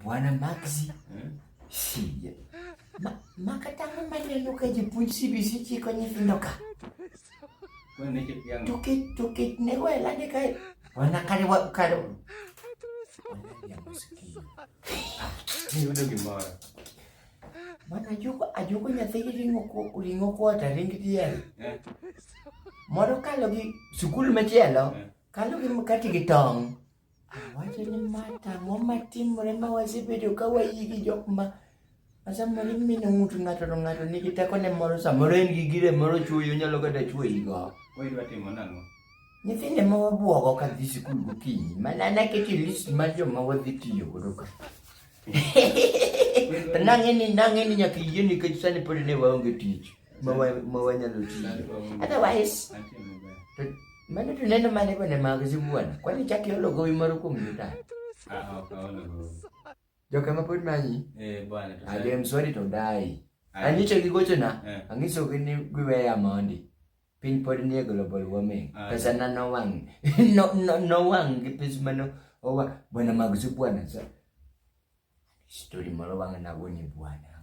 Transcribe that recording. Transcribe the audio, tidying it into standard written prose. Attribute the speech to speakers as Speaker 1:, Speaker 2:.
Speaker 1: Bwana Maxi. Siya. Makatama maneno ka Jopuonj CBC chiko nyithindo ka. Tukit ne wela ni ka. Wana kare. Mana ajuko nyathi ringo kwota ring tiel. Moro kalo gi sukul machielo, kalo gi mkati gi tong. Awacho ni mata ngoma timore ma wasebedo ka wayigi jok ma asamoro mino ng'ato nigi teko ne moro samoro en gi gire moro chuoyo nyalo kata chuoyigo.
Speaker 2: Idwa timo nang'o?
Speaker 1: Nyithinde ma wabuogo ka dhi sikul gokinyi, mana naketi list mar joma wadhi tiyo godo ka. Nang'eni nyaka yie nikech sani pod ne waonge tich ma wanyalo tiyo. Otherwise, mano to neno mane bane mag sibuan, kwani chak iolo gowi moro kuom jota. Joka ma pod manyi?
Speaker 2: Bwana.
Speaker 1: M-shwari to dai. Anyicho gi gochona, ang'iso gi ni giweya mondi. Piny pod nie global warming. Pesa na nowang'. Nowang' gi pesa mano owang'. Bwana mag sibuan sa. Story moro wang' na goni bwana.